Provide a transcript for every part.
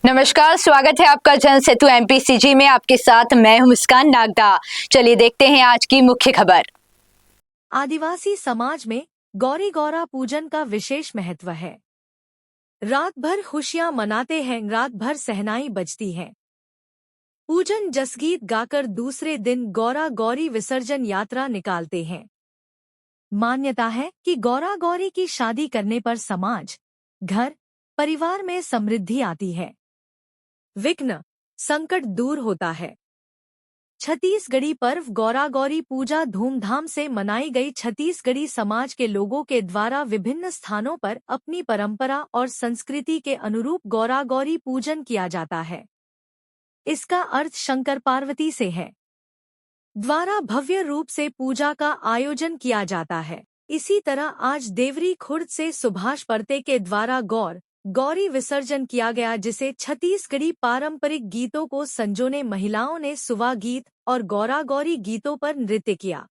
नमस्कार, स्वागत है आपका जन सेतु एमपीसीजी में। आपके साथ मैं हूं मुस्कान नागदा। चलिए देखते हैं आज की मुख्य खबर। आदिवासी समाज में गौरी गौरा पूजन का विशेष महत्व है। रात भर खुशियां मनाते हैं, रात भर सहनाई बजती है। पूजन जसगीत गाकर दूसरे दिन गौरा गौरी विसर्जन यात्रा निकालते हैं। मान्यता है कि गौरा गौरी की शादी करने पर समाज, घर, परिवार में समृद्धि आती है, विघ्न, संकट दूर होता है। छत्तीसगढ़ी पर्व गौरा गौरी पूजा धूमधाम से मनाई गई। छत्तीसगढ़ी समाज के लोगों के द्वारा विभिन्न स्थानों पर अपनी परंपरा और संस्कृति के अनुरूप गौरा गौरी पूजन किया जाता है। इसका अर्थ शंकर पार्वती से है, द्वारा भव्य रूप से पूजा का आयोजन किया जाता है। इसी तरह आज देवरी खुर्द से सुभाष परते के द्वारा गौरी विसर्जन किया गया, जिसे छत्तीसगढ़ी पारंपरिक गीतों को संजोने महिलाओं ने सुवा गीत और गौरा गौरी गीतों पर नृत्य किया।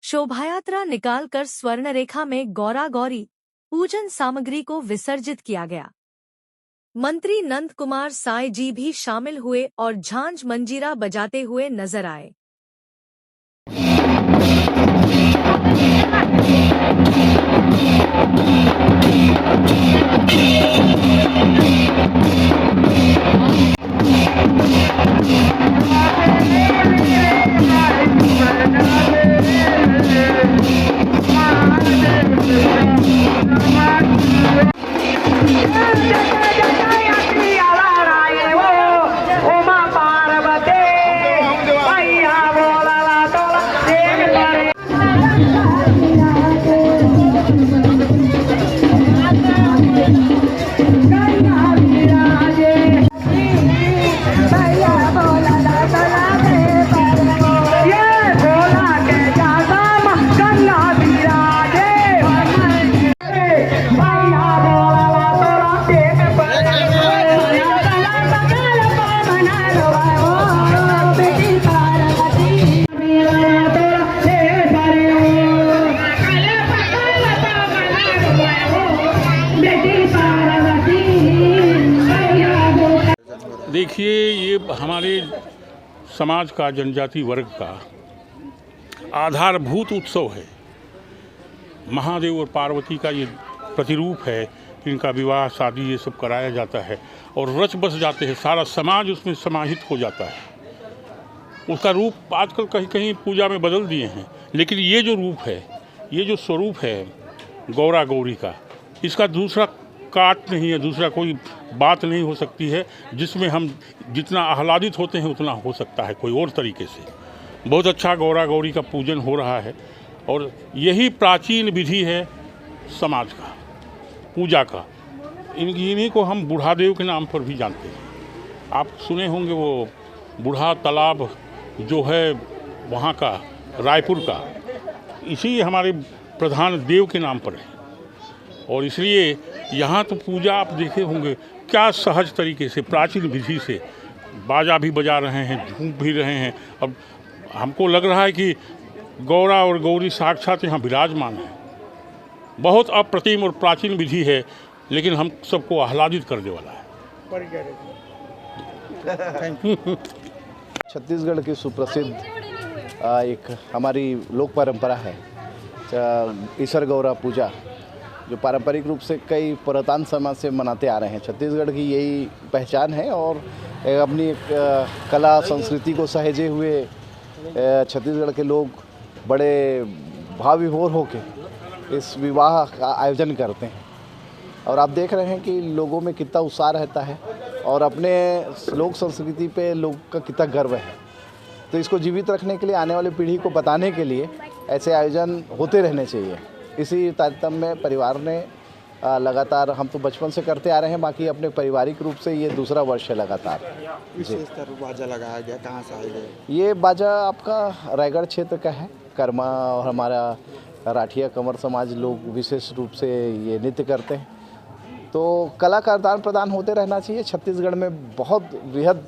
शोभायात्रा निकालकर स्वर्णरेखा में गौरा गौरी पूजन सामग्री को विसर्जित किया गया। मंत्री नंद कुमार साय जी भी शामिल हुए और झांझ मंजीरा बजाते हुए नजर आए। देखिए, ये हमारे समाज का, जनजाति वर्ग का आधारभूत उत्सव है। महादेव और पार्वती का ये प्रतिरूप है कि इनका विवाह, शादी ये सब कराया जाता है और रच बस जाते हैं, सारा समाज उसमें समाहित हो जाता है। उसका रूप आजकल कहीं कहीं पूजा में बदल दिए हैं, लेकिन ये जो रूप है, ये जो स्वरूप है गौरा गौरी का, इसका दूसरा काट नहीं है, दूसरा कोई बात नहीं हो सकती है जिसमें हम जितना आह्लादित होते हैं उतना हो सकता है कोई और तरीके से। बहुत अच्छा गौरा गौरी का पूजन हो रहा है और यही प्राचीन विधि है समाज का, पूजा का। इन्हीं को हम बूढ़ादेव के नाम पर भी जानते हैं। आप सुने होंगे वो बूढ़ा तालाब जो है वहाँ का, रायपुर का, इसी हमारे प्रधान देव के नाम पर है। और इसलिए यहाँ तो पूजा आप देखे होंगे क्या सहज तरीके से, प्राचीन विधि से बाजा भी बजा रहे हैं, झूम भी रहे हैं। अब हमको लग रहा है कि गौरा और गौरी साक्षात यहाँ विराजमान है। बहुत अप्रतिम और प्राचीन विधि है, लेकिन हम सबको आह्लादित करने वाला है। छत्तीसगढ़ की सुप्रसिद्ध एक हमारी लोक परंपरा है ईसर गौरा पूजा, जो पारंपरिक रूप से कई पुरातन समय से मनाते आ रहे हैं। छत्तीसगढ़ की यही पहचान है और अपनी एक कला संस्कृति को सहेजे हुए छत्तीसगढ़ के लोग बड़े भाव विभोर होकर इस विवाह का आयोजन करते हैं। और आप देख रहे हैं कि लोगों में कितना उत्साह रहता है और अपने लोक संस्कृति पे लोग का कितना गर्व है। तो इसको जीवित रखने के लिए, आने वाली पीढ़ी को बताने के लिए ऐसे आयोजन होते रहने चाहिए। इसी तारतम्य में परिवार ने लगातार, हम तो बचपन से करते आ रहे हैं, बाकी अपने पारिवारिक रूप से ये दूसरा वर्ष है लगातार। विशेषतर बाजा लगाया गया, कहाँ से आए गए? ये बाजा आपका रायगढ़ क्षेत्र का है। कर्मा और हमारा राठिया कंवर समाज लोग विशेष रूप से ये नृत्य करते हैं। तो कला का आदान प्रदान होते रहना चाहिए। छत्तीसगढ़ में बहुत बृहद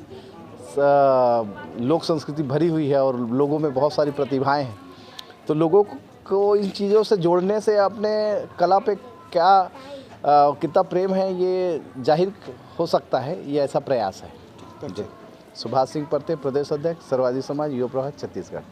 लोक संस्कृति भरी हुई है और लोगों में बहुत सारी प्रतिभाएं हैं। तो लोगों को इन चीज़ों से जोड़ने से अपने कला पे क्या कितना प्रेम है ये जाहिर हो सकता है, ये ऐसा प्रयास है। जी। सुभाष सिंह परते, प्रदेश अध्यक्ष सर्ववादी समाज युवा प्रभाग छत्तीसगढ़।